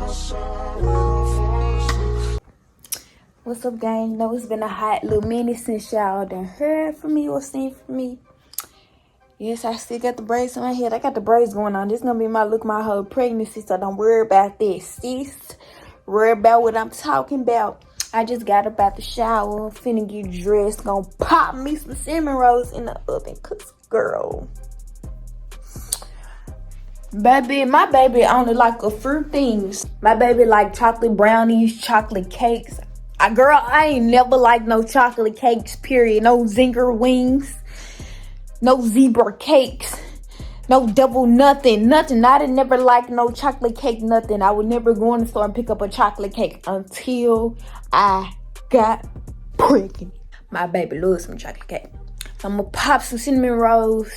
What's up, gang? You know it's been a hot little minute since y'all done heard from me or seen from me. Yes, I still got the braids in my head. I got the braids going on. This gonna be my look my whole pregnancy, so don't worry about this, sis. Worry about what I'm talking about. I just got up out the shower, finna get dressed, gonna pop me some cinnamon rolls in the oven, cause girl, baby, my baby only like a few things. My baby like chocolate brownies, chocolate cakes. Girl, I ain't never liked no chocolate cakes, period. No zinger wings, no zebra cakes, no double nothing. I didn't never like no chocolate cake, nothing. I would never go in the store and pick up a chocolate cake until I got pregnant. My baby loves some chocolate cake. So I'm gonna pop some cinnamon rolls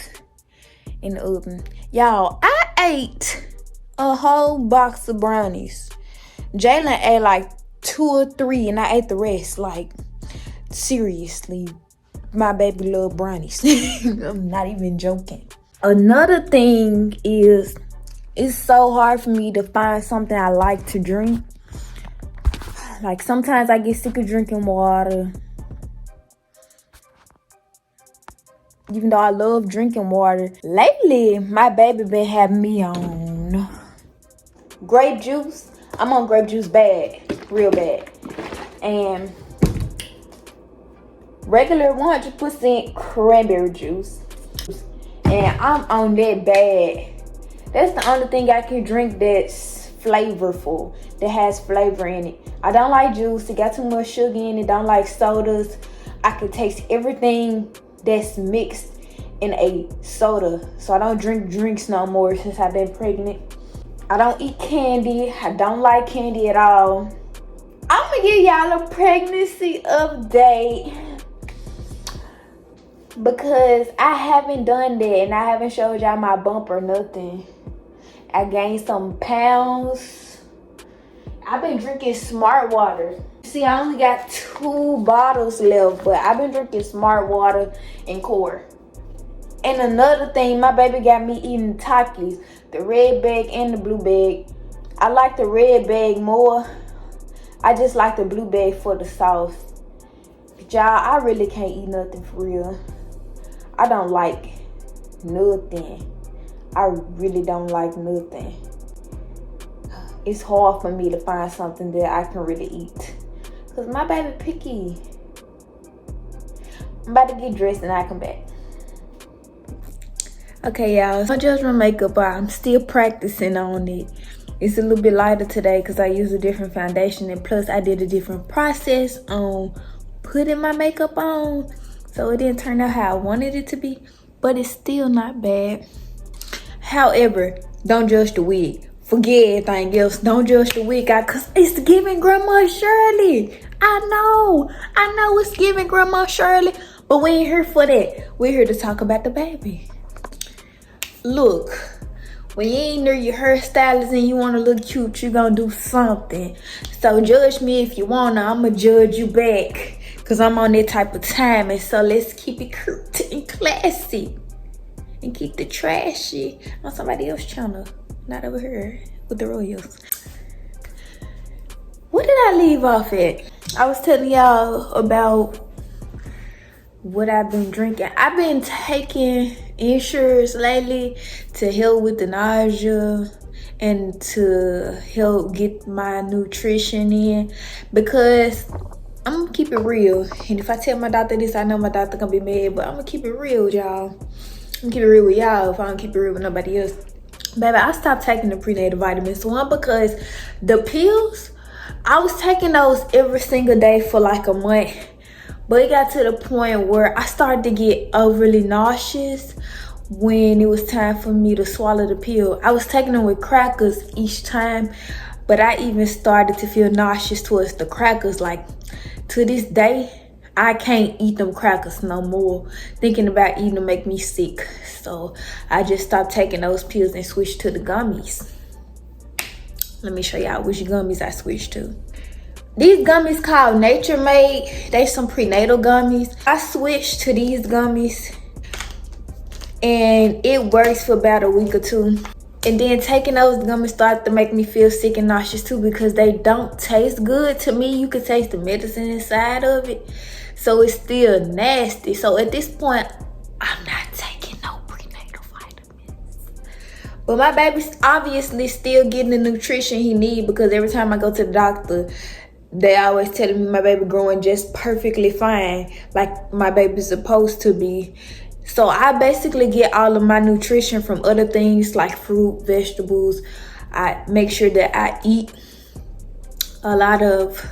in the oven. Y'all, I ate a whole box of brownies. Jalen ate like 2 or 3 and I ate the rest. Like, seriously, my baby love brownies. I'm not even joking. Another thing is, it's so hard for me to find something I like to drink. Like, sometimes I get sick of drinking water. Even though I love drinking water. Lately, my baby been having me on grape juice. I'm on grape juice bad, real bad. And regular 100% cranberry juice. And I'm on that bad. That's the only thing I can drink that's flavorful, that has flavor in it. I don't like juice. It got too much sugar in it. Don't like sodas. I can taste everything that's mixed in a soda. So I don't drink drinks no more since I've been pregnant. I don't eat candy. I don't like candy at all. I'm gonna give y'all a pregnancy update because I haven't done that and I haven't showed y'all my bump or nothing. I gained some pounds. I've been drinking Smart Water. See, I only got 2 bottles left, but I've been drinking Smart Water and Core. And another thing, my baby got me eating Takis, the red bag and the blue bag. I like the red bag more. I just like the blue bag for the sauce. But y'all, I really can't eat nothing for real. I don't like nothing. I really don't like nothing. It's hard for me to find something that I can really eat. Cause my baby picky. I'm about to get dressed and I come back. Okay, y'all, so I just my makeup, but I'm still practicing on it. It's a little bit lighter today because I used a different foundation, and plus I did a different process on putting my makeup on. So it didn't turn out how I wanted it to be, but it's still not bad. However, don't judge the wig. Forget everything else. Don't judge the wig out because it's giving Grandma Shirley. I know it's giving Grandma Shirley, but we ain't here for that. We're here to talk about the baby. Look, when you ain't near your hairstylist and you want to look cute, you gonna do something. So judge me if you wanna. I'ma judge you back because I'm on that type of time. And so let's keep it cute and classy and keep the trashy on somebody else's channel, not over here with the Royals. What did I leave off at? I was telling y'all about what I've been drinking. I've been taking insurance lately to help with the nausea and to help get my nutrition in, because I'm gonna keep it real. And if I tell my doctor this, I know my doctor gonna be mad, but I'm gonna keep it real, y'all. I'm gonna keep it real with y'all if I don't keep it real with nobody else. Baby, I stopped taking the prenatal vitamins. One, because the pills, I was taking those every single day for like a month. But it got to the point where I started to get overly nauseous when it was time for me to swallow the pill. I was taking them with crackers each time, but I even started to feel nauseous towards the crackers. Like, to this day, I can't eat them crackers no more. Thinking about eating them make me sick. So I just stopped taking those pills and switched to the gummies. Let me show y'all which gummies I switched to. These gummies called Nature Made. They some prenatal gummies. I switched to these gummies and it works for about a week or 2. And then taking those gummies started to make me feel sick and nauseous too, because they don't taste good to me. You can taste the medicine inside of it, so it's still nasty. So at this point, I'm not taking no prenatal vitamins. But my baby's obviously still getting the nutrition he needs, because every time I go to the doctor, they always telling me my baby growing just perfectly fine, like my baby's supposed to be. So I basically get all of my nutrition from other things like fruit, vegetables. I make sure that I eat a lot of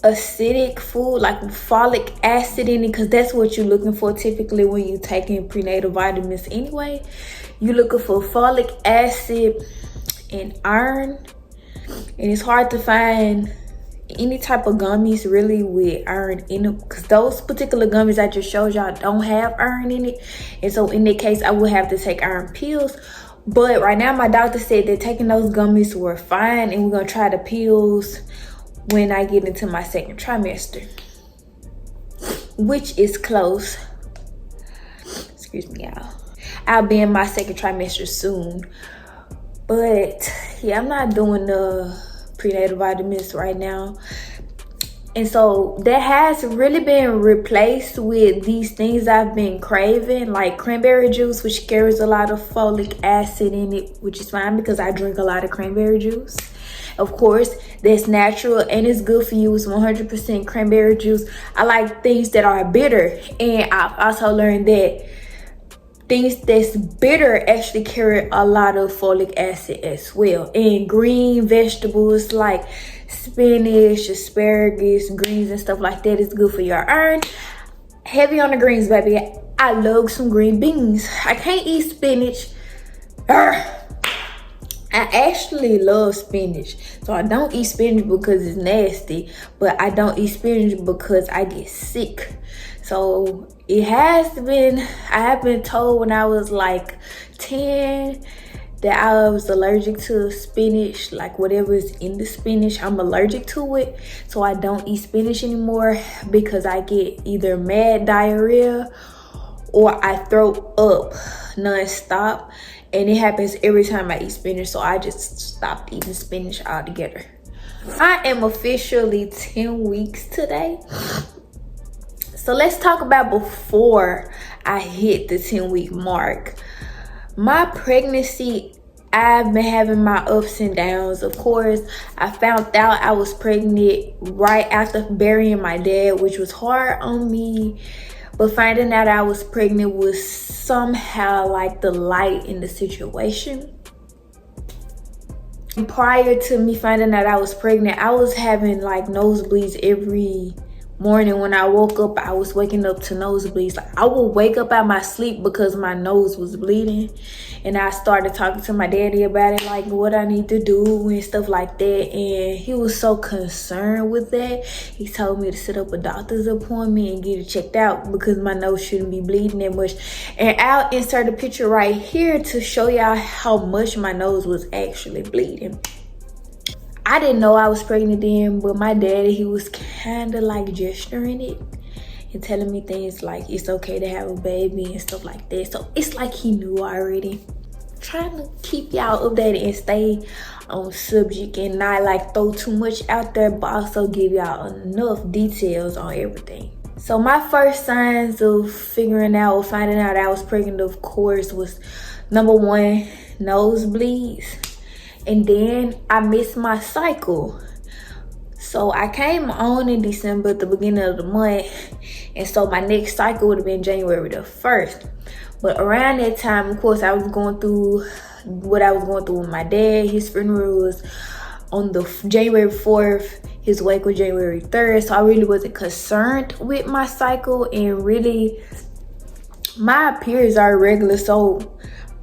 acidic food, like folic acid in it, because that's what you're looking for typically when you're taking prenatal vitamins anyway. You're looking for folic acid and iron. And it's hard to find any type of gummies really with iron in them, because those particular gummies I just showed y'all don't have iron in it. And so in that case, I would have to take iron pills. But right now my doctor said that taking those gummies were fine, and we're gonna try the pills when I get into my second trimester, which is close. Excuse me, y'all. I'll be in my second trimester soon. But yeah, I'm not doing the prenatal vitamins right now. And so that has really been replaced with these things I've been craving, like cranberry juice, which carries a lot of folic acid in it, which is fine because I drink a lot of cranberry juice. Of course, that's natural and it's good for you. It's 100% cranberry juice. I like things that are bitter, and I've also learned that things that's bitter actually carry a lot of folic acid as well. And green vegetables like spinach, asparagus, greens and stuff like that is good for your iron. Heavy on the greens, baby. I love some green beans. I can't eat spinach. Urgh. I actually love spinach. So I don't eat spinach because it's nasty, but I don't eat spinach because I get sick. So it has been, I have been told when I was like 10 that I was allergic to spinach, like whatever is in the spinach, I'm allergic to it. So I don't eat spinach anymore because I get either mad diarrhea or I throw up non-stop. And it happens every time I eat spinach, so I just stopped eating spinach altogether. I am officially 10 weeks today. So let's talk about before I hit the 10-week mark. My pregnancy, I've been having my ups and downs. Of course, I found out I was pregnant right after burying my dad, which was hard on me. But finding out I was pregnant was somehow like the light in the situation. Prior to me finding out I was pregnant, I was having like nosebleeds every morning. When I woke up, I was waking up to nosebleeds. Like I would wake up out my sleep because my nose was bleeding, and I started talking to my daddy about it, like what I need to do and stuff like that. And he was so concerned with that. He told me to set up a doctor's appointment and get it checked out because my nose shouldn't be bleeding that much. And I'll insert a picture right here to show y'all how much my nose was actually bleeding. I didn't know I was pregnant then, but my daddy, he was kind of like gesturing it and telling me things like it's okay to have a baby and stuff like that. So it's like he knew already. Trying to keep y'all updated and stay on subject and not like throw too much out there, but also give y'all enough details on everything. So my first signs of figuring out or finding out I was pregnant, of course, was number one, nosebleeds. And then I missed my cycle. So I came on in December at the beginning of the month. And so my next cycle would have been January the 1st. But around that time, of course, I was going through what I was going through with my dad. His funeral was on the January 4th. His wake was January 3rd. So I really wasn't concerned with my cycle. And really, my periods are irregular. So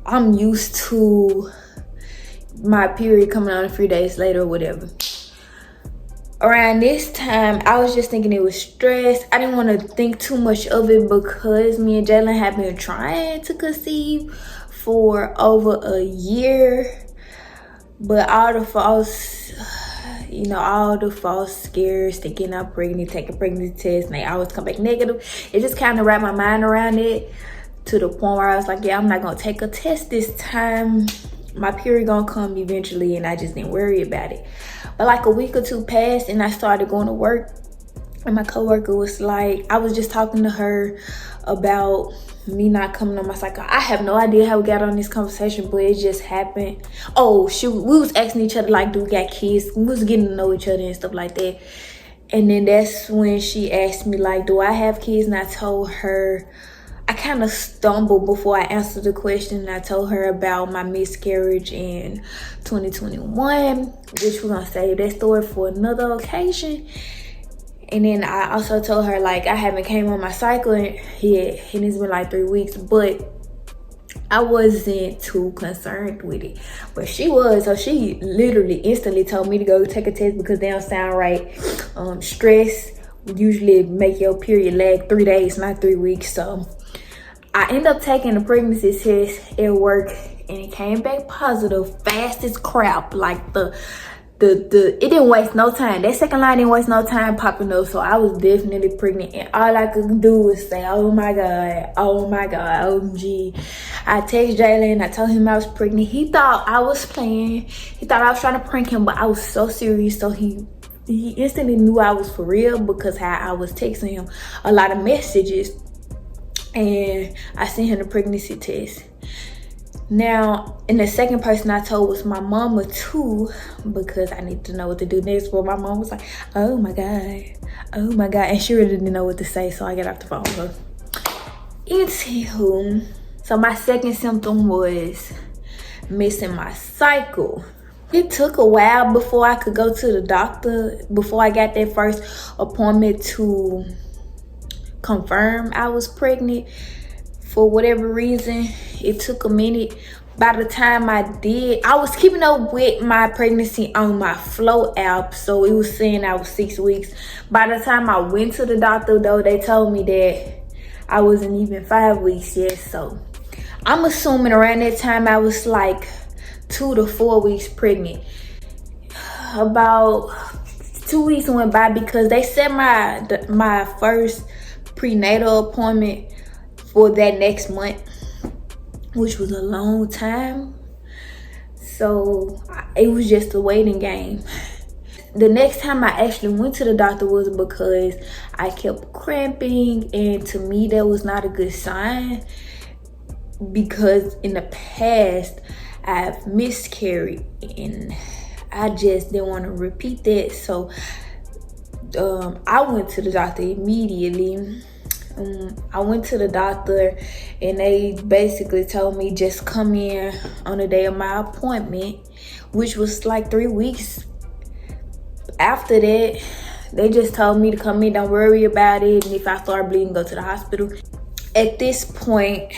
I'm used to my period coming on a few days later or whatever. Around this time, I was just thinking it was stress. I didn't want to think too much of it because me and Jalen have been trying to conceive for over a year. But all the false scares, thinking I'm pregnant, taking pregnancy tests, and they always come back negative. It just kind of wrapped my mind around it to the point where I was like, yeah, I'm not gonna take a test this time. My period gonna come eventually, and I just didn't worry about it. But like a week or two passed and I started going to work, and my coworker was like, I was just talking to her about me not coming on my cycle. I have no idea how we got on this conversation, but it just happened. Oh shoot, we was asking each other like, do we got kids? We was getting to know each other and stuff like that. And then that's when she asked me like, do I have kids? And I told her, I kind of stumbled before I answered the question. And I told her about my miscarriage in 2021, which we're gonna save that story for another occasion. And then I also told her like, I haven't came on my cycle and it's been like 3 weeks, but I wasn't too concerned with it. But she was, so she literally instantly told me to go take a test because they don't sound right. Stress usually make your period lag 3 days, not 3 weeks. So I ended up taking a pregnancy test at work and it came back positive, fast as crap. Like it didn't waste no time. That second line didn't waste no time popping up. So I was definitely pregnant, and all I could do was say, oh my God, OMG. I texted Jalen, I told him I was pregnant. He thought I was playing. He thought I was trying to prank him, but I was so serious. So he instantly knew I was for real because how I was texting him a lot of messages. And I sent him the pregnancy test. Now, and the second person I told was my mama too, because I need to know what to do next. But my mom was like, oh my God. And she really didn't know what to say, so I got off the phone with her. Anywho, so my second symptom was missing my cycle. It took a while before I could go to the doctor, before I got that first appointment to confirm I was pregnant. For whatever reason, it took a minute. By the time I did, I was keeping up with my pregnancy on my Flow app, so it was saying I was 6 weeks. By the time I went to the doctor though, they told me that I wasn't even 5 weeks yet. So I'm assuming around that time I was like 2 to 4 weeks pregnant. About 2 weeks went by because they set my first prenatal appointment for that next month, which was a long time. So it was just a waiting game. The next time I actually went to the doctor was because I kept cramping, and to me that was not a good sign, because in the past I've miscarried and I just didn't want to repeat that. So I went to the doctor immediately. I went to the doctor and they basically told me just come in on the day of my appointment, which was like 3 weeks. After that, they just told me to come in, don't worry about it, and if I start bleeding, go to the hospital. At this point,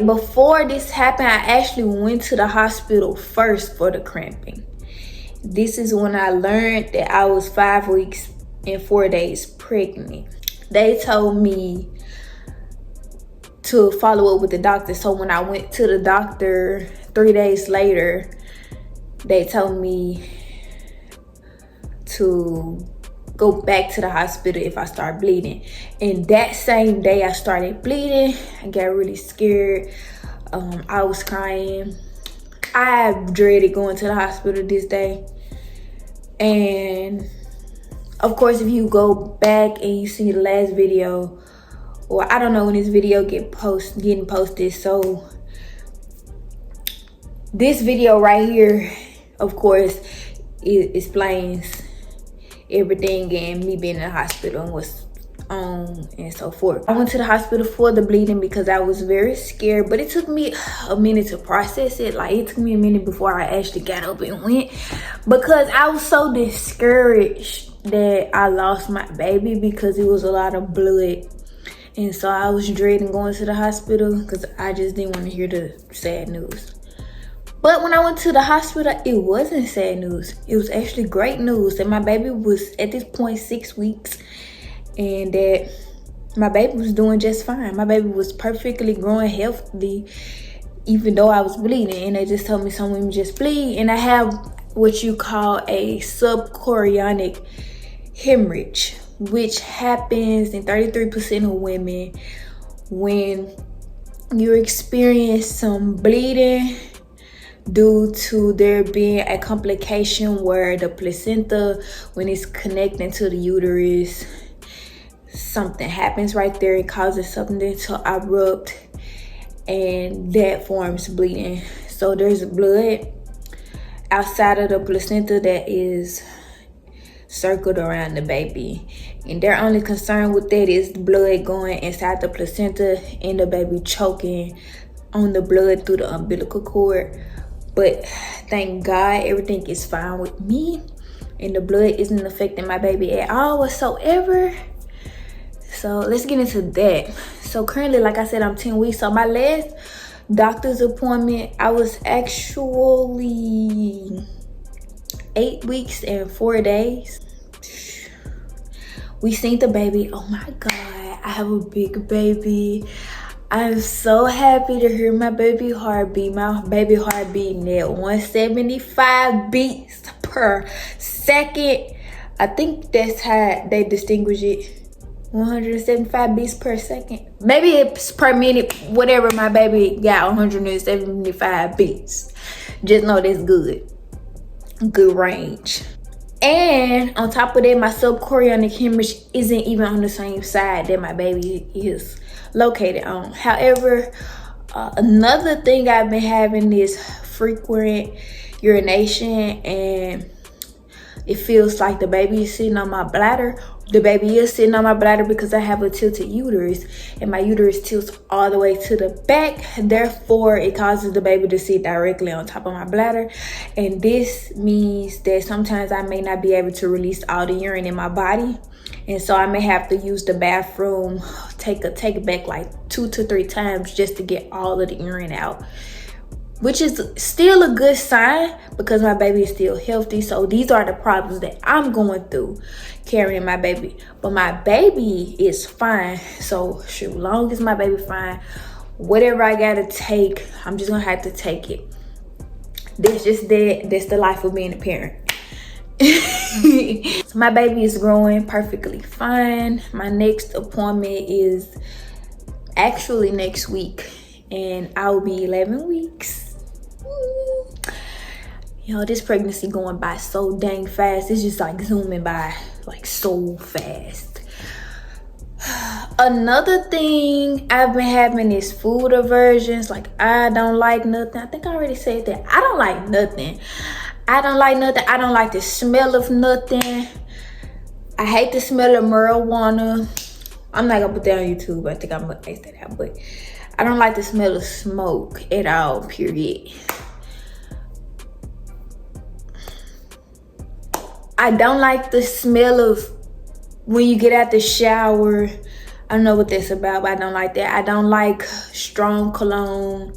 before this happened, I actually went to the hospital first for the cramping. This is when I learned that I was 5 weeks and 4 days pregnant. They told me to follow up with the doctor. So when I went to the doctor 3 days later, they told me to go back to the hospital if I start bleeding. And that same day I started bleeding, I got really scared. I was crying. I dreaded going to the hospital this day. And of course, if you go back and you see the last video, or I don't know when this video getting posted, so this video right here, of course, it explains everything and me being in the hospital and what's on and so forth. I went to the hospital for the bleeding because I was very scared, but it took me a minute to process it. Like, it took me a minute before I actually got up and went, because I was so discouraged that I lost my baby because it was a lot of blood. And so I was dreading going to the hospital because I just didn't want to hear the sad news. But when I went to the hospital, it wasn't sad news. It was actually great news that my baby was at this point 6 weeks and that my baby was doing just fine. My baby was perfectly growing healthy, even though I was bleeding. And they just told me some women just bleed. And I have what you call a subchorionic hemorrhage, which happens in 33% of women when you experience some bleeding due to there being a complication where the placenta, when it's connecting to the uterus, something happens right there. It causes something to erupt, and that forms bleeding. So there's blood outside of the placenta that is circled around the baby, and their only concern with that is the blood going inside the placenta and the baby choking on the blood through the umbilical cord. But thank God everything is fine with me, and the blood isn't affecting my baby at all whatsoever. So let's get into that. So currently, like I said, I'm 10 weeks. So my last doctor's appointment, I was actually 8 weeks and 4 days. We seen the baby. Oh my God, I have a big baby. I'm so happy to hear my baby heartbeat. My baby heart beating at 175 beats per second. I think that's how they distinguish it. 175 beats per second. Maybe it's per minute, whatever. My baby got 175 beats. Just know that's good. Good range. And on top of that, my subchorionic hemorrhage isn't even on the same side that my baby is located on. However, another thing I've been having is frequent urination, and it feels like the baby is sitting on my bladder. The baby is sitting on my bladder because I have a tilted uterus, and my uterus tilts all the way to the back. Therefore, it causes the baby to sit directly on top of my bladder. And this means that sometimes I may not be able to release all the urine in my body. And so I may have to use the bathroom, take it back like 2 to 3 times just to get all of the urine out, which is still a good sign because my baby is still healthy. So these are the problems that I'm going through carrying my baby. But my baby is fine. So shoot, long as my baby fine, whatever I gotta take, I'm just gonna have to take it. That's the life of being a parent. So my baby is growing perfectly fine. My next appointment is actually next week, and I'll be 11 weeks. Yo, this pregnancy going by so dang fast. It's just like zooming by like so fast. Another thing I've been having is food aversions. Like, I don't like nothing. I think I already said that. I don't like nothing. I don't like nothing. I don't like the smell of nothing. I hate the smell of marijuana. I'm not gonna put that on YouTube. I think I'm gonna taste that out, but I don't like the smell of smoke at all, period. I don't like the smell of when you get out the shower. I don't know what that's about, but I don't like that. I don't like strong cologne,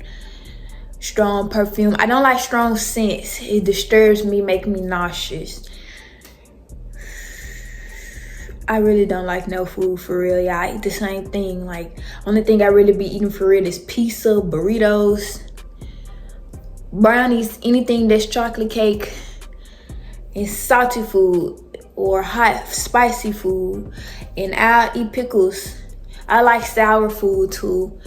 strong perfume. I don't like strong scents. It disturbs me, makes me nauseous. I really don't like no food for real. Yeah, I eat the same thing. Like, only thing I really be eating for real is pizza, burritos, brownies, anything that's chocolate cake, and salty food or hot spicy food. And I'll eat pickles. I like sour food too,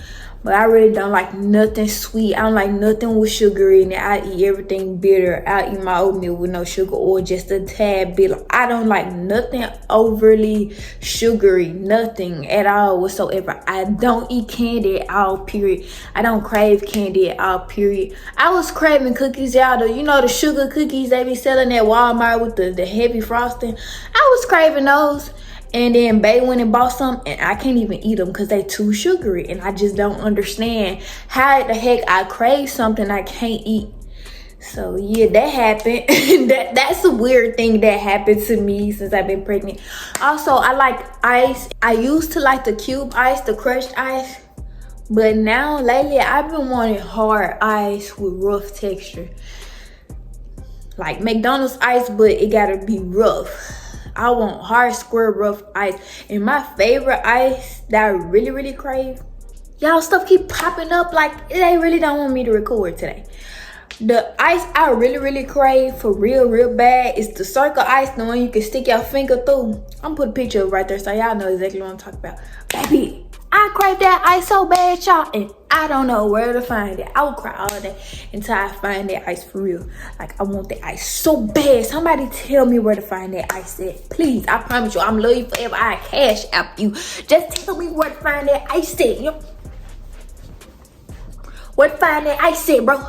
but I really don't like nothing sweet. I don't like nothing with sugar in it. I eat everything bitter. I eat my oatmeal with no sugar or just a tad bit. I don't like nothing overly sugary, nothing at all whatsoever. I don't eat candy at all, period. I don't crave candy at all, period. I was craving cookies, y'all. You know the sugar cookies they be selling at Walmart with the heavy frosting. I was craving those. And then Bae went and bought some, and I can't even eat them because they too sugary. And I just don't understand how the heck I crave something I can't eat. So yeah, that happened. That's a weird thing that happened to me since I've been pregnant. Also, I like ice. I used to like the cube ice, the crushed ice. But now, lately, I've been wanting hard ice with rough texture. Like McDonald's ice, but it gotta be rough. I want hard, square, rough ice. And my favorite ice that I really, really crave. Y'all, stuff keep popping up like they really don't want me to record today. The ice I really crave for real bad is the circle ice, the one you can stick your finger through. I'm gonna put a picture right there so y'all know exactly what I'm talking about. Baby, I crave that ice so bad, y'all, and I don't know where to find it. I will cry all day until I find that ice for real. Like, I want that ice so bad. Somebody tell me where to find that ice at. Please, I promise you, I'm love you forever. I cash out you. Just tell me where to find that ice at. You know? Where to find that ice at, bro?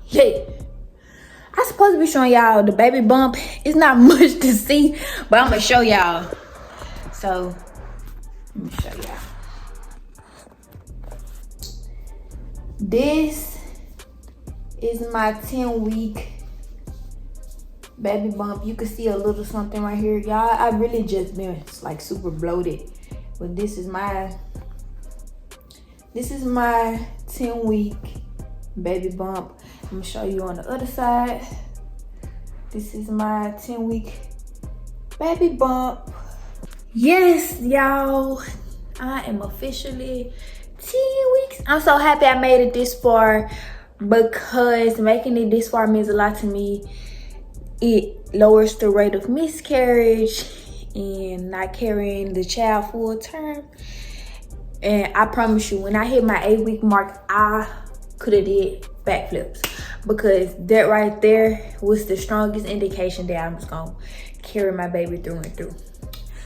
Yeah. I'm supposed to be showing y'all the baby bump. It's not much to see, but I'm gonna show y'all. So, let me show y'all. This is my 10-week baby bump. You can see a little something right here. Y'all, I really just been like super bloated. But this is my 10-week baby bump. I'm gonna show you on the other side. This is my 10-week baby bump. Yes, y'all, I am officially 10 weeks. I'm so happy I made it this far, because making it this far means a lot to me. It lowers the rate of miscarriage and not carrying the child full term. And I promise you, when I hit my 8-week mark, I could have did backflips, because that right there was the strongest indication that I'm just gonna carry my baby through and through.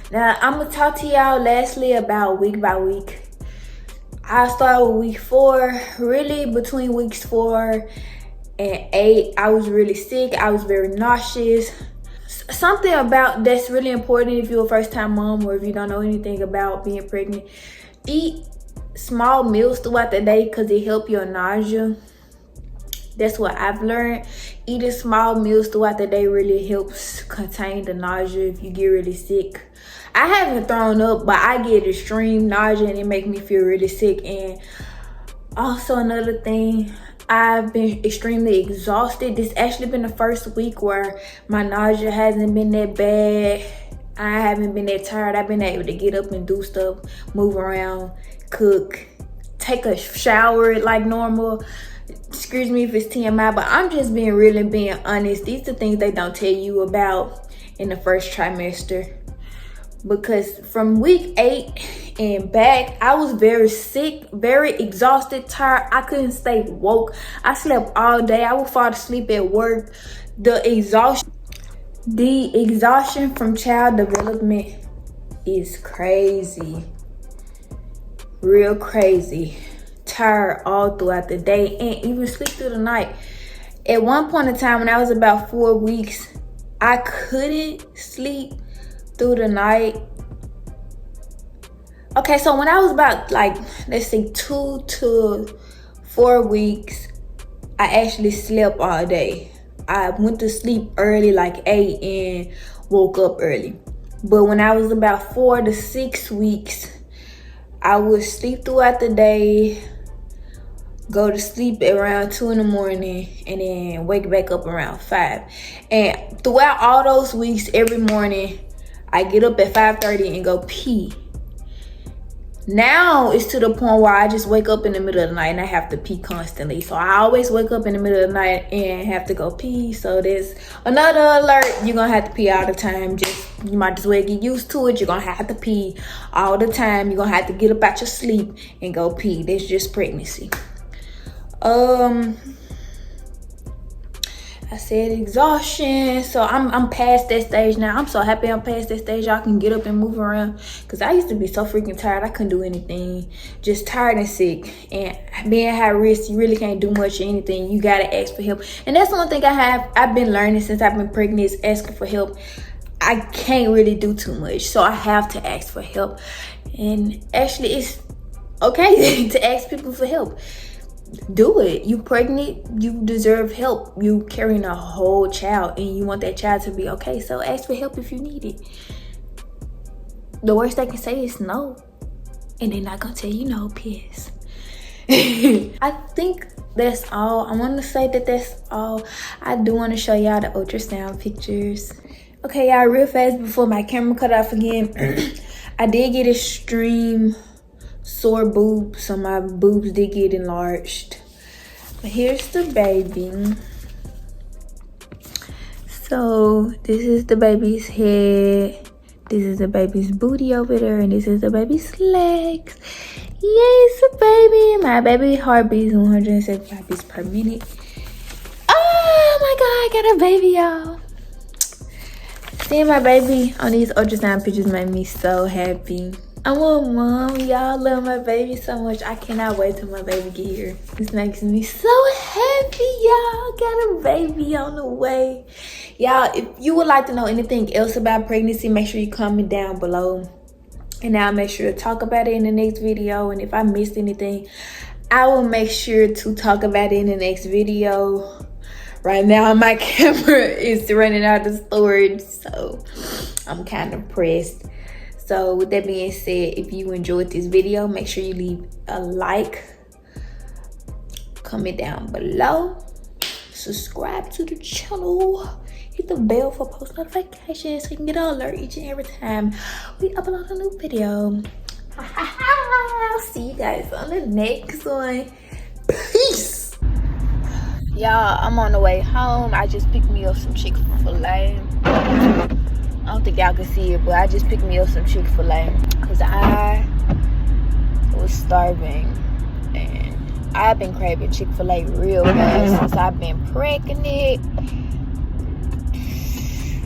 Now, I'm gonna talk to y'all lastly about week by week. I started with week 4. Really, between weeks 4 and 8, I was really sick. I was very nauseous. Something about that's really important if you're a first-time mom, or if you don't know anything about being pregnant. Eat small meals throughout the day, because it helps your nausea. That's what I've learned. Eating small meals throughout the day really helps contain the nausea if you get really sick. I haven't thrown up, but I get extreme nausea and it makes me feel really sick. And also another thing, I've been extremely exhausted. This actually been the first week where my nausea hasn't been that bad. I haven't been that tired. I've been able to get up and do stuff, move around, cook, take a shower like normal. Excuse me if it's TMI, but I'm just being real and being honest. These are things they don't tell you about in the first trimester. Because from week 8 and back, I was very sick, very exhausted, tired. I couldn't stay woke. I slept all day. I would fall asleep at work. The exhaustion from child development is crazy. Real crazy. Tired all throughout the day and even sleep through the night. At one point in time, when I was about 4 weeks, I couldn't sleep through the night. Okay, so when I was about, like, let's say 2 to 4 weeks, I actually slept all day. I went to sleep early, like 8, and woke up early. But when I was about 4 to 6 weeks, I would sleep throughout the day, go to sleep around 2 in the morning, and then wake back up around 5. And throughout all those weeks, every morning, I get up at 5:30 and go pee. Now it's to the point where I just wake up in the middle of the night and I have to pee constantly. So I always wake up in the middle of the night and have to go pee. So there's another alert. You're gonna have to pee all the time. You might as well get used to it. You're gonna have to pee all the time. You're gonna have to get up out your sleep and go pee. That's just pregnancy. I said exhaustion, so I'm past that stage now. I'm so happy I'm past that stage. Y'all can get up and move around, because I used to be so freaking tired. I couldn't do anything, just tired and sick. And being high risk, you really can't do much of anything. You gotta ask for help, and that's one thing I've been learning since I've been pregnant, is asking for help. I can't really do too much, so I have to ask for help. And actually, it's okay to ask people for help. Do it. You pregnant, you deserve help. You carrying a whole child and you want that child to be okay, so ask for help if you need it. The worst they can say is no, and they're not gonna tell you no. Piss. I think that's all. I want to say that's all. I do want to show y'all the ultrasound pictures. Okay, y'all, real fast before my camera cut off again. I did get extreme sore boobs, so my boobs did get enlarged. But here's the baby. So this is the baby's head, this is the baby's booty over there, and this is the baby's legs. Yes, a baby. My baby heart beats 175 beats per minute. Oh my god, I got a baby, y'all. Seeing my baby on these ultrasound pictures made me so happy. I want mom. Y'all love my baby so much. I cannot wait till my baby get here. This makes me so happy, y'all. Got a baby on the way. Y'all, if you would like to know anything else about pregnancy, make sure you comment down below. And I'll make sure to talk about it in the next video. And if I missed anything, I will make sure to talk about it in the next video. Right now, my camera is running out of storage, so I'm kind of pressed. So with that being said, if you enjoyed this video, make sure you leave a like, comment down below, subscribe to the channel, hit the bell for post notifications so you can get an alert each and every time we upload a new video. I'll see you guys on the next one. Peace. Y'all, I'm on the way home. I just picked me up some Chick-fil-A. I don't think y'all can see it, but I just picked me up some Chick-fil-A because I was starving and I've been craving Chick-fil-A real bad since I've been pregnant.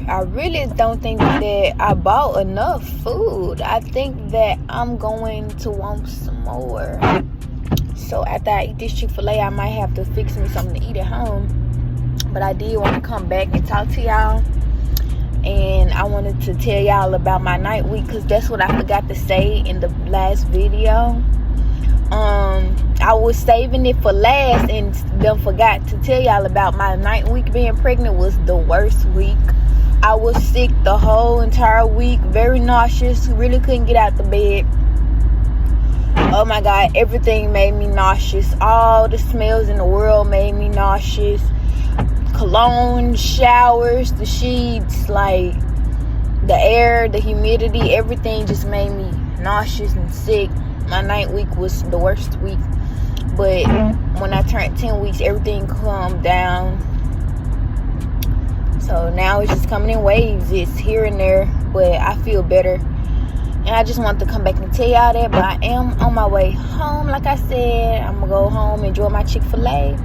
I really don't think that I bought enough food. I think that I'm going to want some more. So after I eat this Chick-fil-A, I might have to fix me something to eat at home. But I did want to come back and talk to y'all. And I wanted to tell y'all about my night week because that's what I forgot to say in the last video. I was saving it for last and then forgot to tell y'all about my night week. Being pregnant was the worst week. I was sick the whole entire week, very nauseous, really couldn't get out the bed. Oh my god, everything made me nauseous. All the smells in the world made me nauseous. Cologne, showers, the sheets, like the air, the humidity, everything just made me nauseous and sick. My night week was the worst week. But when I turned 10 weeks, everything calmed down. So now it's just coming in waves. It's here and there, but I feel better. And I just wanted to come back and tell y'all that. But I am on my way home. Like I said, I'm going to go home, enjoy my Chick-fil-A.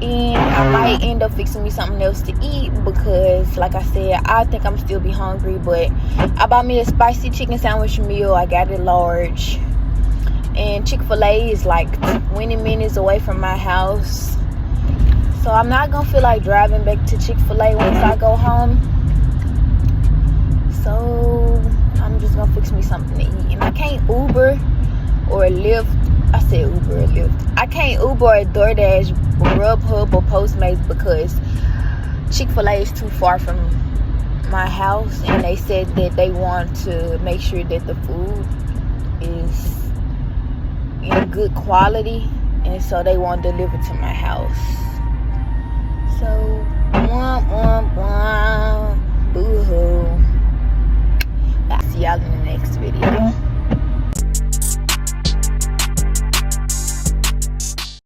And I might end up fixing me something else to eat because, like I said, I think I'm still be hungry. But I bought me a spicy chicken sandwich meal. I got it large. And Chick-fil-A is like 20 minutes away from my house. So I'm not going to feel like driving back to Chick-fil-A once I go home. So I'm just going to fix me something to eat. And I can't Uber or Lyft. I said Uber or Lyft. I can't Uber or DoorDash, Grubhub or Postmates because Chick-fil-A is too far from my house. And they said that they want to make sure that the food is in good quality. And so they want to deliver to my house. So, boo-hoo.